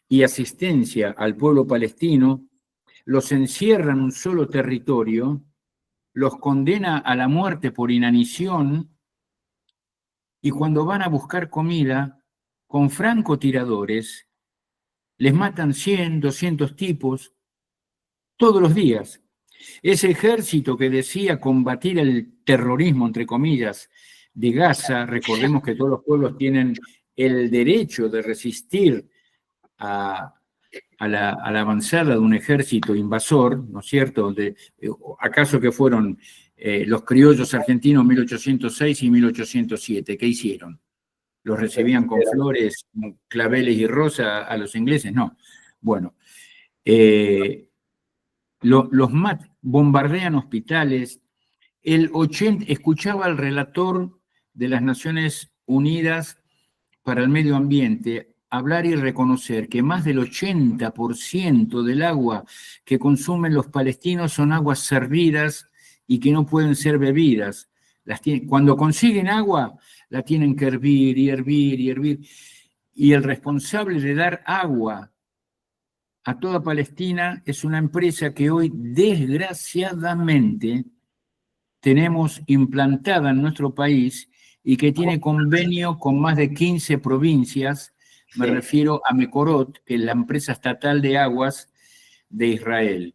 y asistencia al pueblo palestino, los encierra en un solo territorio, los condena a la muerte por inanición, y cuando van a buscar comida, con francotiradores, les matan 100, 200 tipos todos los días. Ese ejército que decía combatir el terrorismo, entre comillas, de Gaza, recordemos que todos los pueblos tienen el derecho de resistir a la avanzada de un ejército invasor, ¿no es cierto? ¿Acaso que fueron los criollos argentinos 1806 y 1807? ¿Qué hicieron? ¿Los recibían con flores, claveles y rosas a los ingleses? No. Bueno, bombardean hospitales. Escuchaba al relator de las Naciones Unidas para el Medio Ambiente hablar y reconocer que más del 80% del agua que consumen los palestinos son aguas servidas y que no pueden ser bebidas. Cuando consiguen agua, la tienen que hervir y hervir y hervir. Y el responsable de dar agua a toda Palestina es una empresa que hoy, desgraciadamente, tenemos implantada en nuestro país y que tiene convenio con más de 15 provincias. Me refiero a Mekorot, que es la empresa estatal de aguas de Israel.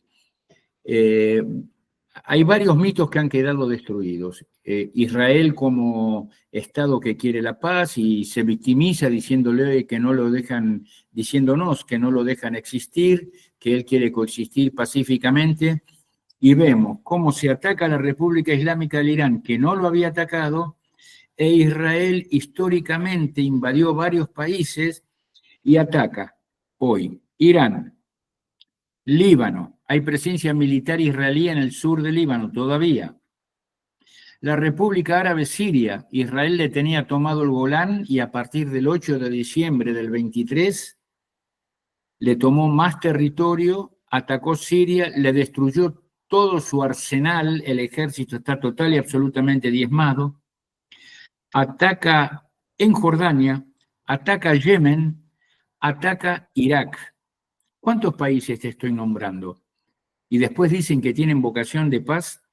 Hay varios mitos que han quedado destruidos. Israel como Estado que quiere la paz y se victimiza diciéndonos que no lo dejan existir, que él quiere coexistir pacíficamente, y vemos cómo se ataca a la República Islámica del Irán, que no lo había atacado, e Israel históricamente invadió varios países y ataca hoy Irán, Líbano. Hay presencia militar israelí en el sur de Líbano todavía. La República Árabe Siria, Israel le tenía tomado el Golán y a partir del 8 de diciembre del 23 le tomó más territorio, atacó Siria, le destruyó todo su arsenal, el ejército está total y absolutamente diezmado, ataca en Jordania, ataca Yemen, ataca Irak. ¿Cuántos países te estoy nombrando? Y después dicen que tienen vocación de paz.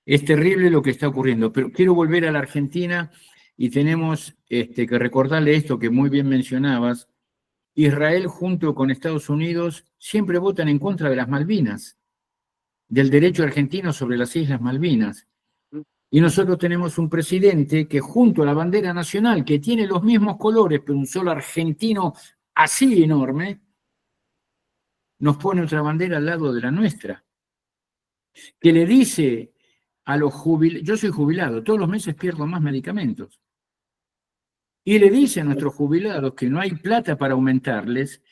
Es terrible lo que está ocurriendo, pero quiero volver a la Argentina y tenemos que recordarle esto que muy bien mencionabas. Israel junto con Estados Unidos siempre votan en contra de las Malvinas, del derecho argentino sobre las Islas Malvinas. Y nosotros tenemos un presidente que junto a la bandera nacional, que tiene los mismos colores, pero un solo argentino así enorme, nos pone otra bandera al lado de la nuestra, que le dice a los jubilados, yo soy jubilado, todos los meses pierdo más medicamentos, y le dice a nuestros jubilados que no hay plata para aumentarles,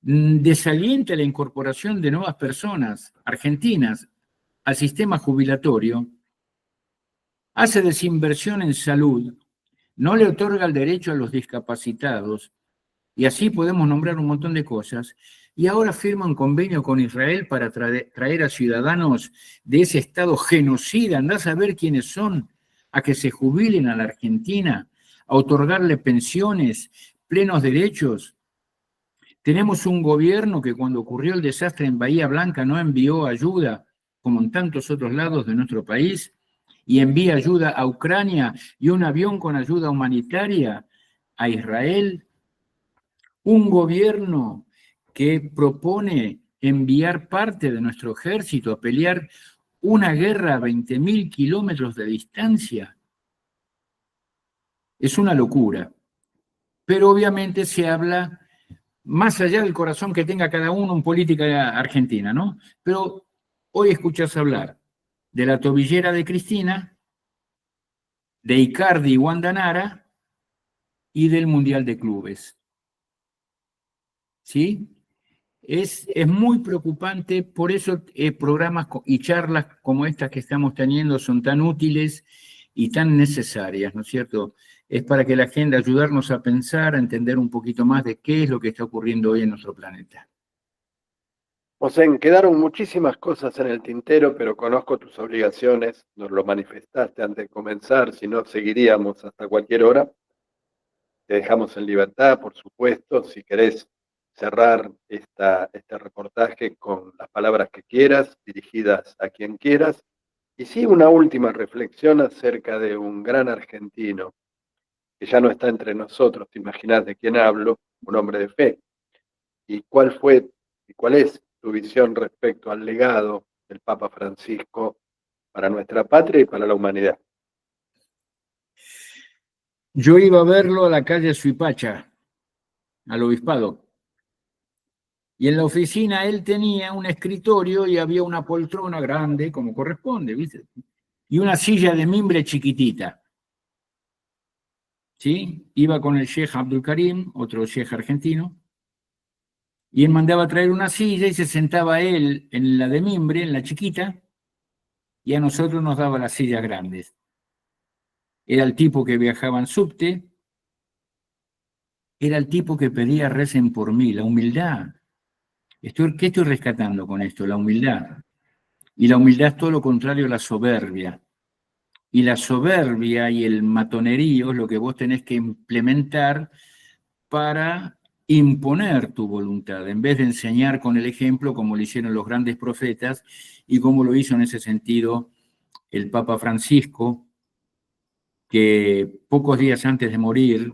desalienta la incorporación de nuevas personas argentinas al sistema jubilatorio, hace desinversión en salud, no le otorga el derecho a los discapacitados, y así podemos nombrar un montón de cosas, y ahora firma un convenio con Israel para traer a ciudadanos de ese Estado genocida, andás a ver quiénes son, a que se jubilen a la Argentina, a otorgarle pensiones, plenos derechos. Tenemos un gobierno que cuando ocurrió el desastre en Bahía Blanca no envió ayuda, como en tantos otros lados de nuestro país, y envía ayuda a Ucrania y un avión con ayuda humanitaria a Israel. Un gobierno que propone enviar parte de nuestro ejército a pelear una guerra a 20.000 kilómetros de distancia. Es una locura. Pero obviamente se habla más allá del corazón que tenga cada uno en política argentina, ¿no? Pero hoy escuchas hablar de la tobillera de Cristina, de Icardi y Wanda Nara y del Mundial de Clubes. ¿Sí? Es muy preocupante, por eso programas y charlas como estas que estamos teniendo son tan útiles y tan necesarias, ¿no es cierto? Es para que la gente ayudarnos a pensar, a entender un poquito más de qué es lo que está ocurriendo hoy en nuestro planeta. José, quedaron muchísimas cosas en el tintero, pero conozco tus obligaciones, nos lo manifestaste antes de comenzar, si no seguiríamos hasta cualquier hora. Te dejamos en libertad, por supuesto, si querés cerrar este reportaje con las palabras que quieras, dirigidas a quien quieras. Y sí, una última reflexión acerca de un gran argentino que ya no está entre nosotros, te imaginás de quién hablo, un hombre de fe. ¿Y cuál es tu visión respecto al legado del Papa Francisco para nuestra patria y para la humanidad? Yo iba a verlo a la calle Suipacha, al obispado, y en la oficina él tenía un escritorio y había una poltrona grande, como corresponde, ¿viste? Y una silla de mimbre chiquitita. ¿Sí? Iba con el Sheikh Abdul Karim, otro Sheikh argentino, y él mandaba a traer una silla y se sentaba él en la de mimbre, en la chiquita, y a nosotros nos daba las sillas grandes. Era el tipo que viajaba en subte, era el tipo que pedía recen por mí, la humildad. ¿Qué estoy rescatando con esto? La humildad. Y la humildad es todo lo contrario a la soberbia. Y la soberbia y el matonerío es lo que vos tenés que implementar para imponer tu voluntad, en vez de enseñar con el ejemplo como lo hicieron los grandes profetas y como lo hizo en ese sentido el Papa Francisco, que pocos días antes de morir,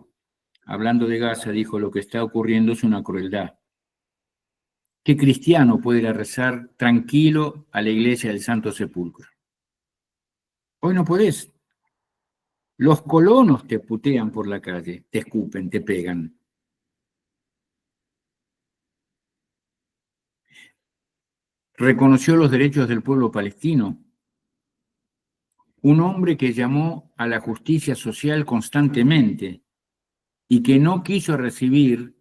hablando de Gaza, dijo: lo que está ocurriendo es una crueldad. ¿Qué cristiano puede ir a rezar tranquilo a la iglesia del Santo Sepulcro? Hoy no podés. Los colonos te putean por la calle, te escupen, te pegan. Reconoció los derechos del pueblo palestino. Un hombre que llamó a la justicia social constantemente y que no quiso recibir,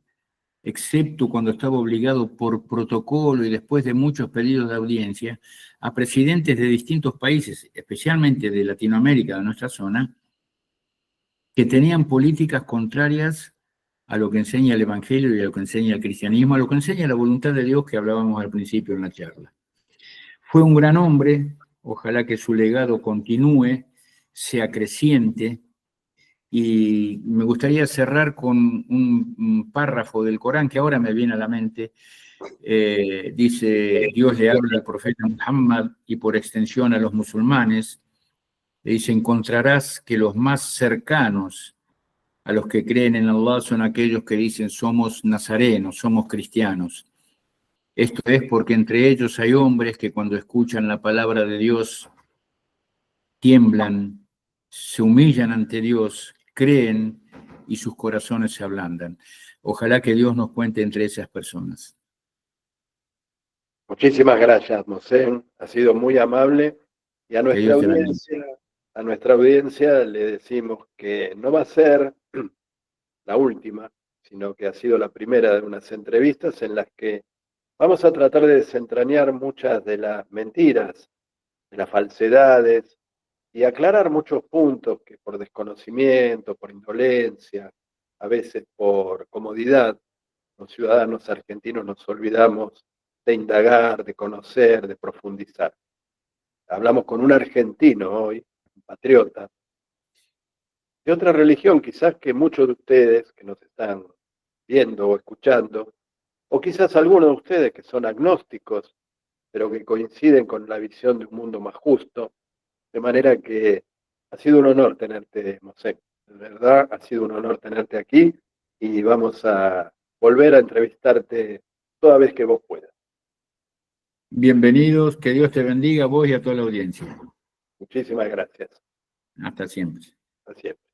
excepto cuando estaba obligado por protocolo y después de muchos pedidos de audiencia, a presidentes de distintos países, especialmente de Latinoamérica, de nuestra zona, que tenían políticas contrarias a lo que enseña el Evangelio y a lo que enseña el cristianismo, a lo que enseña la voluntad de Dios que hablábamos al principio en la charla. Fue un gran hombre, ojalá que su legado continúe, sea creciente, y me gustaría cerrar con un párrafo del Corán que ahora me viene a la mente. Dice: Dios le habla al profeta Muhammad y por extensión a los musulmanes, le dice: encontrarás que los más cercanos a los que creen en Allah son aquellos que dicen somos nazarenos, somos cristianos. Esto es porque entre ellos hay hombres que cuando escuchan la palabra de Dios tiemblan, se humillan ante Dios, creen y sus corazones se ablandan. Ojalá que Dios nos cuente entre esas personas. Muchísimas gracias, Mosén. Ha sido muy amable. Y a nuestra audiencia le decimos que no va a ser la última, sino que ha sido la primera de unas entrevistas en las que vamos a tratar de desentrañar muchas de las mentiras, de las falsedades y aclarar muchos puntos que por desconocimiento, por indolencia, a veces por comodidad, los ciudadanos argentinos nos olvidamos de indagar, de conocer, de profundizar. Hablamos con un argentino hoy, un patriota, de otra religión quizás que muchos de ustedes que nos están viendo o escuchando, o quizás algunos de ustedes que son agnósticos, pero que coinciden con la visión de un mundo más justo, de manera que ha sido un honor tenerte, Mosé. De verdad, ha sido un honor tenerte aquí y vamos a volver a entrevistarte toda vez que vos puedas. Bienvenidos, que Dios te bendiga a vos y a toda la audiencia. Muchísimas gracias. Hasta siempre. Hasta siempre.